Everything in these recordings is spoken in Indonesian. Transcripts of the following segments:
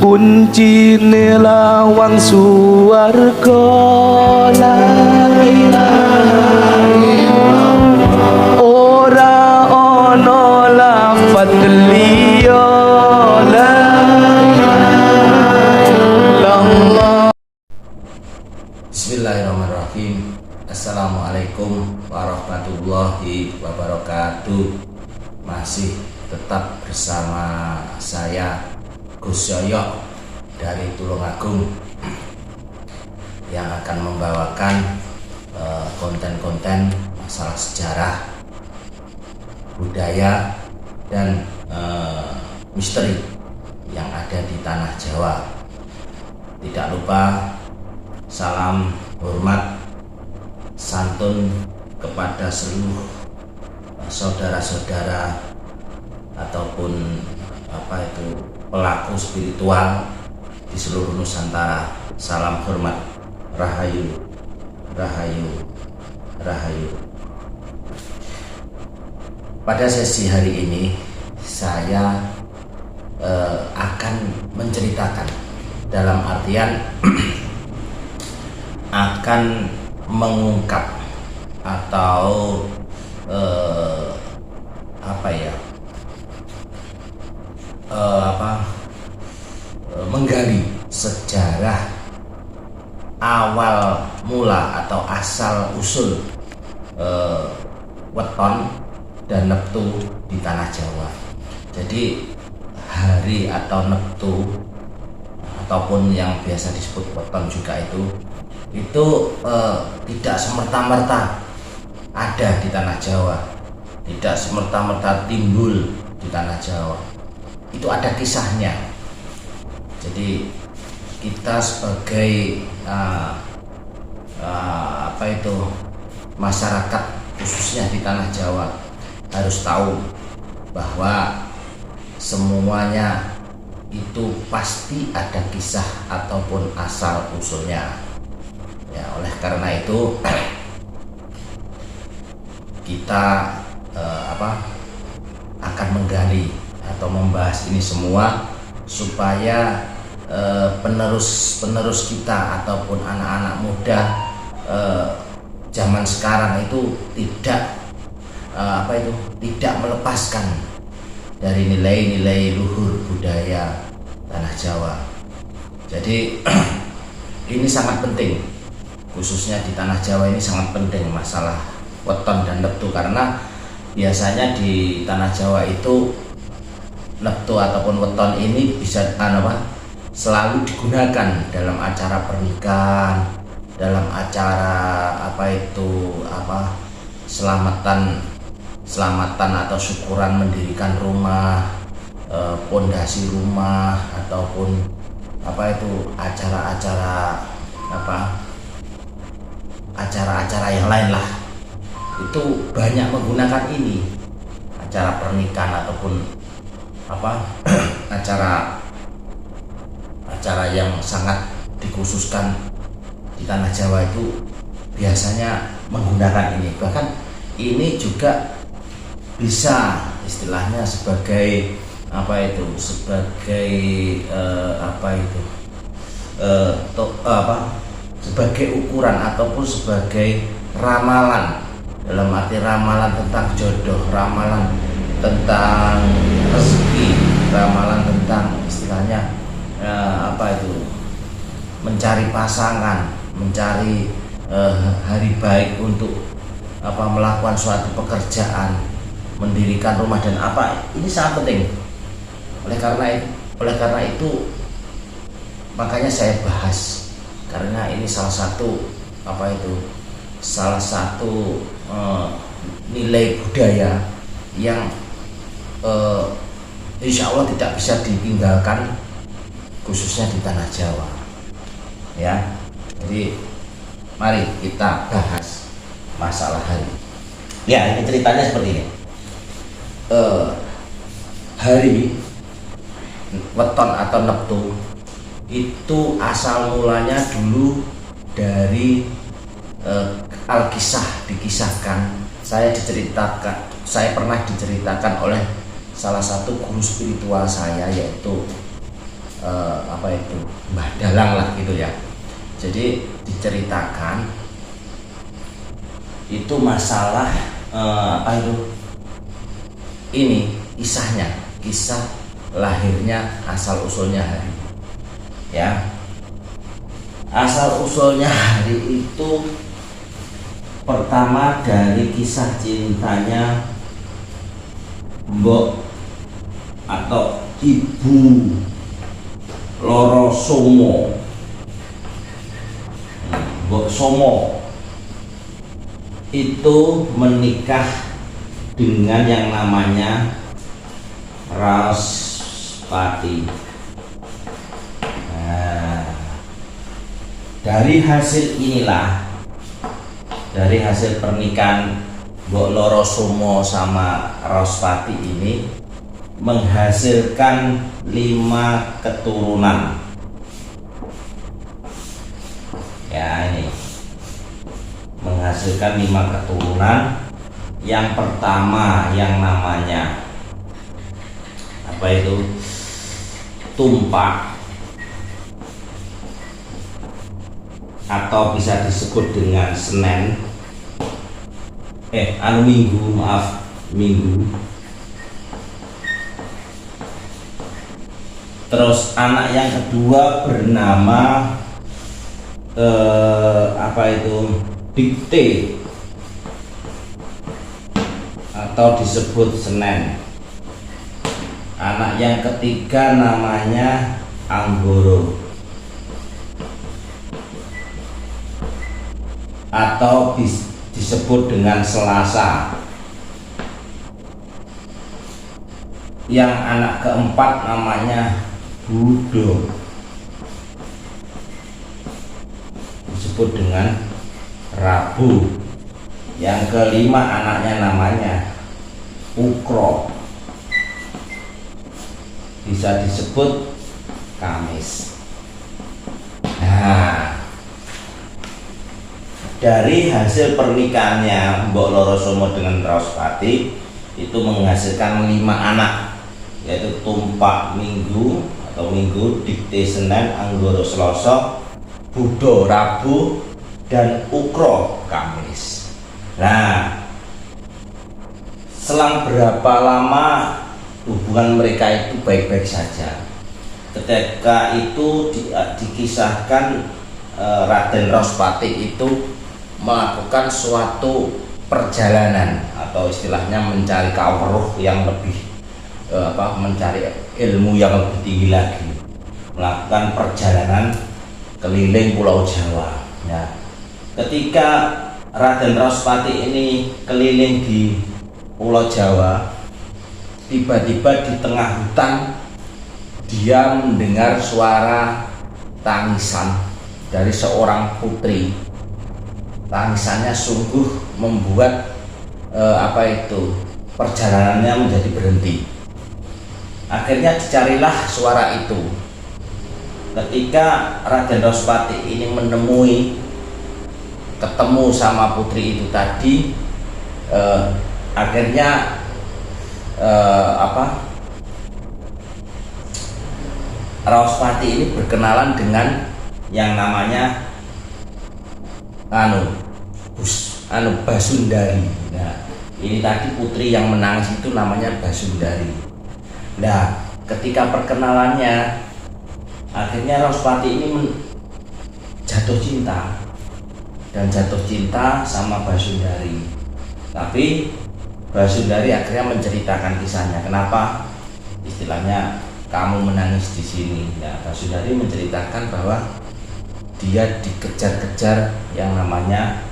kuncine lawang suwarga. La ilaha illallah, ora ana lafadz liya. La ilaha illallah. Bismillahirrahmanirrahim. Assalamualaikum warahmatullahi wabarakatuh. Masih tetap bersama saya Gus Yoyo dari Tulungagung yang akan membawakan konten-konten masalah sejarah, budaya, dan misteri yang ada di tanah Jawa. Tidak lupa salam hormat santun kepada seluruh saudara-saudara ataupun pelaku spiritual di seluruh Nusantara. Salam hormat, rahayu, rahayu, rahayu. Pada sesi hari ini saya akan menceritakan, dalam artian akan mengungkap atau menggali sejarah awal mula atau asal usul weton dan neptu di tanah Jawa. Jadi hari atau neptu ataupun yang biasa disebut weton juga itu tidak semerta-merta ada di tanah Jawa, tidak semerta-merta timbul di tanah Jawa. Itu ada kisahnya. Jadi kita sebagai masyarakat khususnya di tanah Jawa harus tahu bahwa semuanya itu pasti ada kisah ataupun asal usulnya. Ya, oleh karena itu kita akan menggali atau membahas ini semua supaya penerus kita ataupun anak-anak muda zaman sekarang itu tidak melepaskan dari nilai-nilai luhur budaya tanah Jawa. Jadi ini sangat penting, khususnya di tanah Jawa ini sangat penting masalah weton dan neptu, karena biasanya di tanah Jawa itu neptu ataupun weton ini bisa selalu digunakan dalam acara pernikahan, dalam acara selamatan atau syukuran mendirikan rumah, pondasi rumah, ataupun acara-acara yang lain lah. Itu banyak menggunakan ini, acara pernikahan ataupun acara yang sangat dikhususkan di tanah Jawa itu biasanya menggunakan ini. Bahkan ini juga bisa istilahnya sebagai sebagai ukuran ataupun sebagai ramalan, dalam arti ramalan tentang jodoh, ramalan tentang rezeki, ramalan tentang istilahnya mencari pasangan, mencari hari baik untuk melakukan suatu pekerjaan, mendirikan rumah dan ini sangat penting. Oleh karena itu makanya saya bahas, karena ini salah satu nilai budaya yang insya Allah tidak bisa ditinggalkan, khususnya di tanah Jawa. Ya, jadi mari kita bahas masalah hari. Ya, ini ceritanya seperti ini. Hari weton atau neptu itu asal mulanya dulu dari Alkisah, dikisahkan. Saya pernah diceritakan oleh salah satu guru spiritual saya, yaitu apa itu Mbah Dalang lah gitu ya. Jadi diceritakan itu masalah apa itu ini kisah lahirnya asal usulnya hari ya. Asal usulnya hari itu pertama dari kisah cintanya Mbok atau Ibu Loro Somo, Mbok Somo itu menikah dengan yang namanya Raospati. Nah, dari hasil pernikahan Mbok Loro Somo sama Raospati ini menghasilkan 5 keturunan. Ya, ini menghasilkan 5 keturunan. Yang pertama yang namanya apa itu Tumpak atau bisa disebut dengan Senen, Minggu. Terus anak yang kedua bernama apa itu Dikte atau disebut Senen. Anak yang ketiga namanya Anggoro atau disebut dengan Selasa. Yang anak keempat namanya Budo, disebut dengan Rabu. Yang kelima anaknya namanya Ukro, bisa disebut Kamis. Nah, dari hasil pernikahannya Mbok Loro Somo dengan Raospati itu menghasilkan 5 anak, yaitu Tumpak Minggu atau Minggu, Dikte Senen, Anggoro Selasa, Budo Rabu, dan Ukro Kamis. Nah, selang berapa lama hubungan mereka itu baik-baik saja. Ketika itu dikisahkan Raden Raospati itu melakukan suatu perjalanan atau istilahnya mencari kawruh yang lebih mencari ilmu yang lebih tinggi lagi, melakukan perjalanan keliling Pulau Jawa. Ya. Ketika Raden Raospati ini keliling di Pulau Jawa, tiba-tiba di tengah hutan dia mendengar suara tangisan dari seorang putri. Tangisannya sungguh membuat perjalanannya menjadi berhenti. Akhirnya dicarilah suara itu. Ketika Raden Raospati ini ketemu sama putri itu tadi, akhirnya Raospati ini berkenalan dengan yang namanya Basundari. Nah, ini tadi putri yang menangis itu namanya Basundari. Nah, ketika perkenalannya, akhirnya Raospati ini jatuh cinta sama Basundari. Tapi Basundari akhirnya menceritakan kisahnya, kenapa istilahnya kamu menangis di sini. Ya, Basundari menceritakan bahwa dia dikejar-kejar yang namanya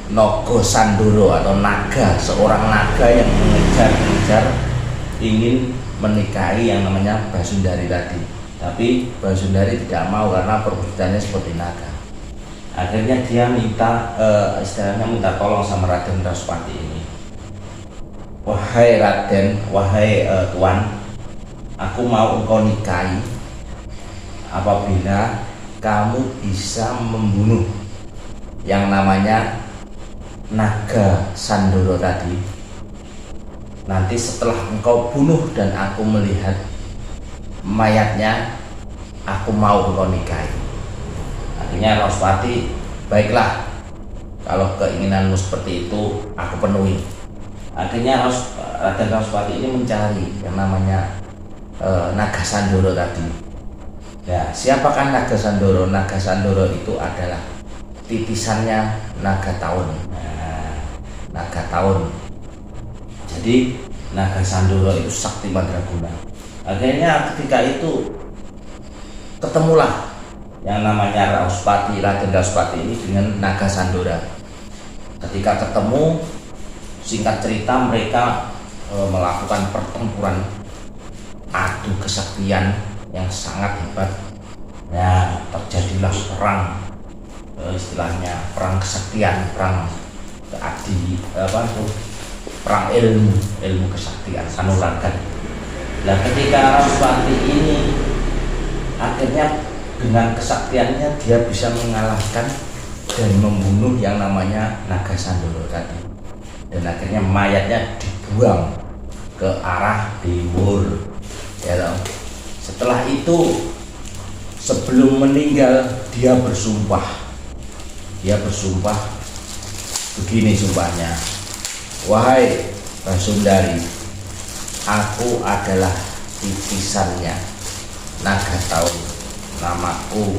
Nogo Sandoro atau naga, seorang naga yang mengejar-kejar ingin menikahi yang namanya Basundari tadi. Tapi Basundari tidak mau karena perbuatannya seperti naga. Akhirnya dia minta tolong sama Raden Raospati ini. Wahai Raden, wahai Tuan, aku mau engkau nikahi apabila kamu bisa membunuh yang namanya naga Sandoro tadi. Nanti setelah engkau bunuh dan aku melihat mayatnya aku mau kau nikahi. Akhirnya Rospati, baiklah, kalau keinginanmu seperti itu aku penuhi. Akhirnya Raden Rospati ini mencari yang namanya Naga Sandoro tadi. Ya, siapakah Naga Sandoro? Naga Sandoro itu adalah titisannya Naga Taun. Nah, Naga Taun. Jadi Naga Sandoro itu sakti mandraguna. Akhirnya ketika itu ketemulah yang namanya Raden Rospati ini dengan Naga Sandora. Ketika ketemu, singkat cerita mereka melakukan pertempuran adu kesaktian yang sangat hebat. Ya, terjadilah perang, istilahnya perang kesaktian, perang perang ilmu kesaktian kanuragan. Nah, ketika Rospati ini akhirnya dengan kesaktiannya dia bisa mengalahkan dan membunuh yang namanya Naga Sandoro tadi, dan akhirnya mayatnya dibuang ke arah timur. Ya, setelah itu sebelum meninggal dia bersumpah begini sumpahnya, wahai Basundari, aku adalah titisannya Naga Taun, namaku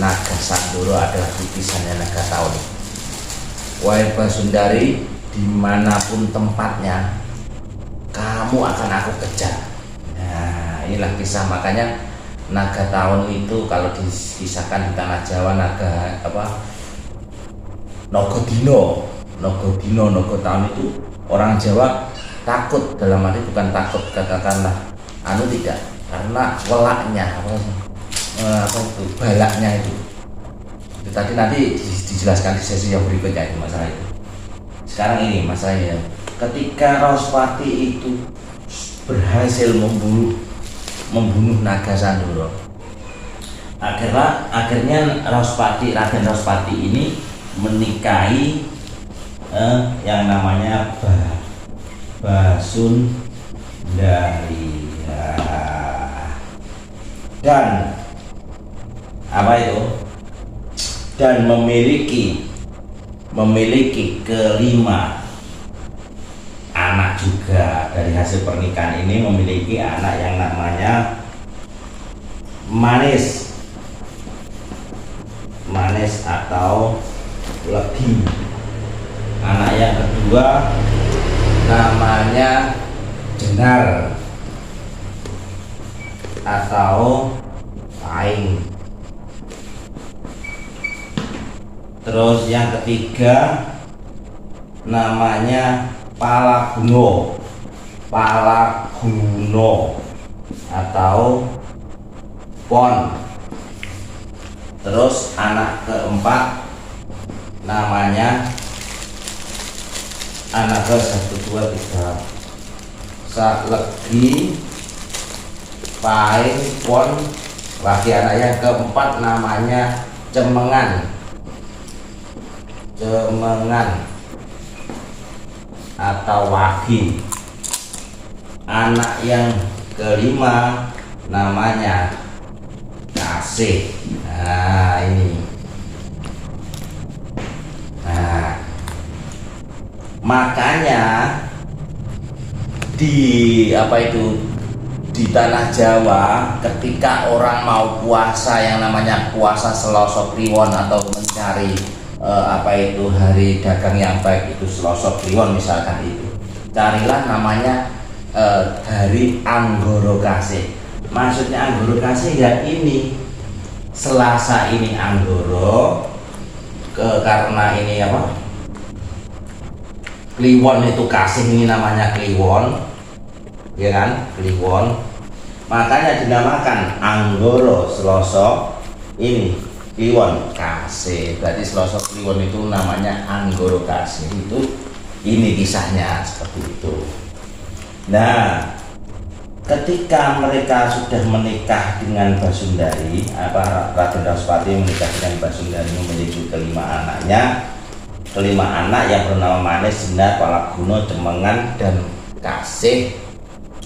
Naga Sandoro adalah titisannya Naga Taun. Wahai Basundari, dimanapun tempatnya kamu akan aku kejar. Nah, inilah kisah. Makanya Naga Taun itu kalau dikisahkan di tanah Jawa, naga Nogodino, Nogo Taun itu orang Jawa takut, dalam arti bukan takut katakanlah tidak, karena welaknya balaknya itu tadi nanti dijelaskan di sesi yang berikutnya itu masalah itu. Sekarang ini masalahnya, ketika Rospati itu berhasil membunuh Naga Sandoro, akhirnya Raden Rospati ini menikahi yang namanya Basundari. Dan dan memiliki kelima anak juga. Dari hasil pernikahan ini memiliki anak yang namanya Manis atau Legi. Anak yang kedua namanya Jenar atau Paing. Terus yang ketiga namanya Palaguno atau Pon. Terus anak keempat namanya anak ke 1, 2, 3 Legi, Paing, Pon. Lagi anak yang keempat namanya Cemengan atau Wagi. Anak yang kelima namanya Kasih. Nah, ini. Nah, makanya di tanah Jawa ketika orang mau puasa yang namanya puasa Selasa Kliwon atau mencari hari dagang yang baik, itu Selasa Kliwon misalkan, itu carilah namanya hari Anggoro Kasih. Maksudnya Anggoro Kasih ya ini Selasa ini Anggoro, karena ini Kliwon itu kasih, ini namanya Kliwon, ya kan, Kliwon. Makanya dinamakan Anggoro Selasa ini Kliwon Kasih. Berarti Selasa Kliwon itu namanya Anggoro Kasih. Itu ini kisahnya seperti itu. Nah, ketika mereka sudah menikah dengan Basundari, Raden Rospati menikah dengan Basundari, memiliki kelima anak yang bernama Manis, Jenar, Palaguno, Cemengan, dan Kasih.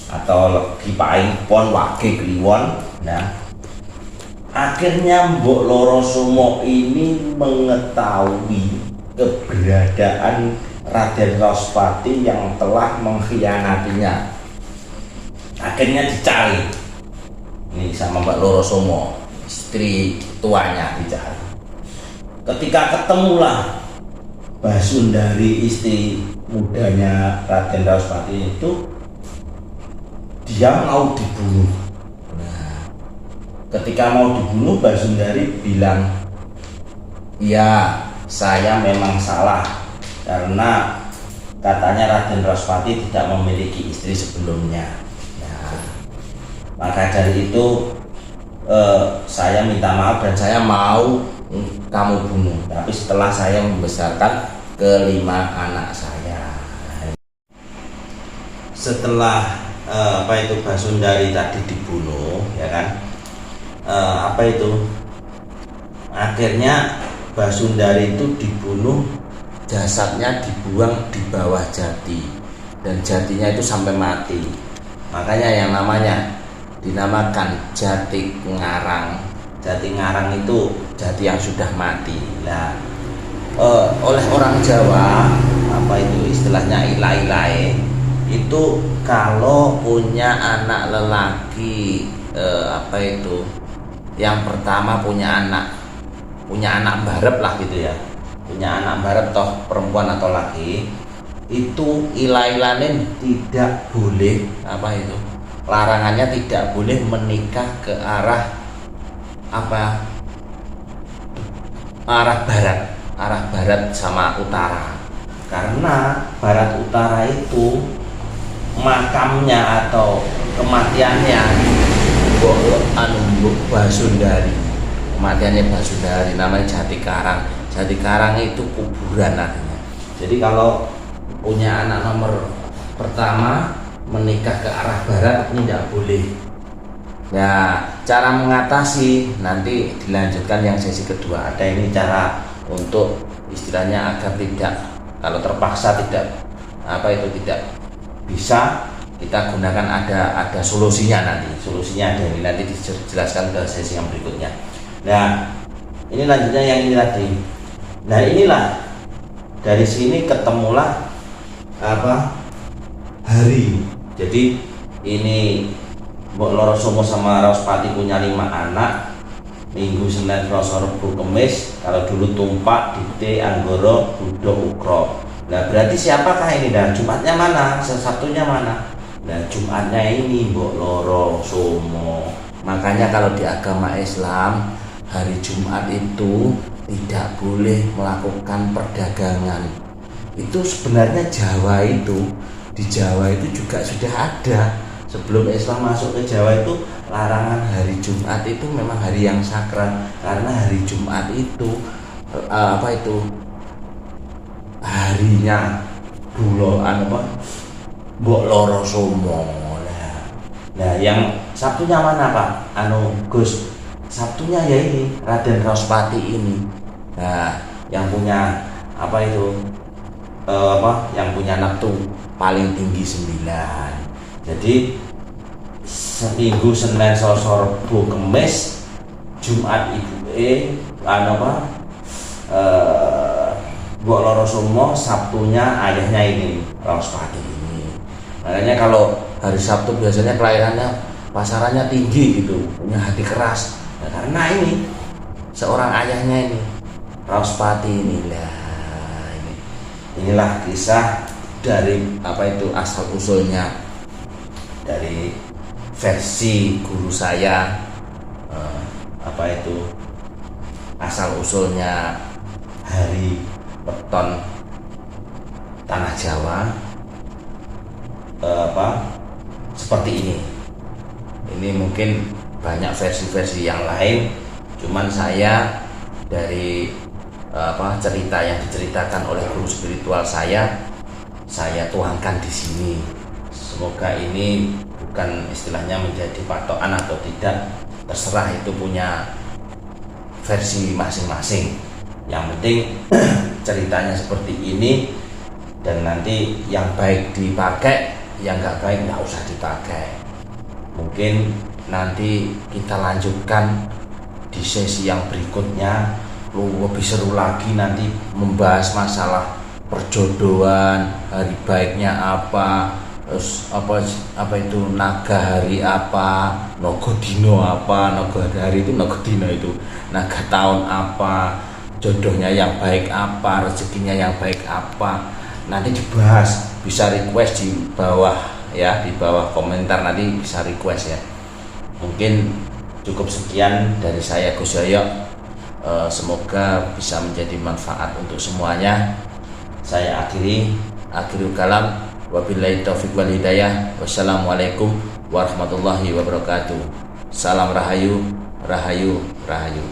atau legi paing pon wage kliwon. Nah, akhirnya Mbok Loro Somo ini mengetahui keberadaan Raden Raspati yang telah mengkhianatinya. Akhirnya dicari ini sama Mbak Loro Somo, istri tuanya dicari. Ketika ketemulah Basundari, istri mudanya Raden Raspati itu, dia mau dibunuh. Nah, ketika mau dibunuh, Basundari bilang, ya saya memang salah karena katanya Raden Raspati tidak memiliki istri sebelumnya. Nah, maka dari itu saya minta maaf dan saya mau kamu bunuh, tapi setelah saya membesarkan kelima anak saya. Setelah Basundari tadi dibunuh, ya kan, akhirnya Basundari itu dibunuh, jasadnya dibuang di bawah jati, dan jatinya itu sampai mati. Makanya yang namanya dinamakan Jati Ngarang. Jati Ngarang itu jati yang sudah mati. Nah, oleh orang Jawa, istilahnya ilai-ilai itu kalau punya anak lelaki, yang pertama punya anak barep lah gitu ya, punya anak barep toh perempuan atau laki, itu ilai-ilain tidak boleh, larangannya tidak boleh menikah ke arah barat sama utara, karena barat utara itu makamnya atau kematiannya Basundari, kematiannya Basundari, namanya Jati Karang. Jati Karang itu kuburan artinya. Jadi kalau punya anak nomor pertama menikah ke arah barat ini tidak boleh. Nah, cara mengatasi nanti dilanjutkan yang sesi kedua. Ada ini cara untuk istilahnya agar tidak, kalau terpaksa tidak tidak bisa, kita gunakan ada solusinya nanti. Solusinya ada ini, nanti dijelaskan ke sesi yang berikutnya. Nah, ini lanjutnya yang ini tadi. Nah, inilah dari sini ketemulah hari. Jadi ini Mbok Loro Somo sama Raspati punya 5 anak. Minggu, Senin, Selasa, Rabu, Kamis. Kalau dulu Tumpak, Dite, Anggoro, Budo, Ukro. Nah, berarti siapakah ini? Dan Jumatnya mana? Sabtunya mana? Nah, Jumatnya ini Mbok Loro Somo. Makanya kalau di agama Islam, hari Jumat itu tidak boleh melakukan perdagangan. Itu sebenarnya di Jawa itu juga sudah ada. Sebelum Islam masuk ke Jawa itu, larangan hari Jumat itu memang hari yang sakral, karena hari Jumat itu harinya Mbok Loro Somo. Nah, yang Sabtunya mana Pak? Gus, Sabtunya ya ini Raden Raspati ini. Nah, yang punya yang punya anak tuh paling tinggi 9. Jadi seminggu, Senin, Selasa, Rabu, Kamis, Jumat Mbok Loro Somo, Sabtunya ayahnya ini Raspati ini. Makanya kalau hari Sabtu biasanya kelahirannya pasarannya tinggi gitu, punya hati keras. Nah, karena ini seorang ayahnya ini Raspati inilah kisah dari asal usulnya, dari versi guru saya, asal usulnya hari weton tanah Jawa seperti ini. Ini mungkin banyak versi-versi yang lain, cuman saya dari cerita yang diceritakan oleh guru spiritual saya tuangkan di sini. Semoga ini bukan istilahnya menjadi patokan atau tidak, terserah, itu punya versi masing-masing. Yang penting ceritanya seperti ini, dan nanti yang baik dipakai, yang nggak baik nggak usah dipakai. Mungkin nanti kita lanjutkan di sesi yang berikutnya, lebih seru lagi nanti membahas masalah perjodohan, hari baiknya apa, terus apa itu naga hari apa, nogodino apa, naga hari itu nogodino itu, naga tahun apa, jodohnya yang baik apa, rezekinya yang baik apa, nanti dibahas. Bisa request di bawah ya, di bawah komentar nanti bisa request ya. Mungkin cukup sekian dari saya Gus Yoyo. Semoga bisa menjadi manfaat untuk semuanya. Saya akhirul kalam, wabillahi taufiq wal hidayah. Wassalamualaikum warahmatullahi wabarakatuh. Salam rahayu, rahayu, rahayu.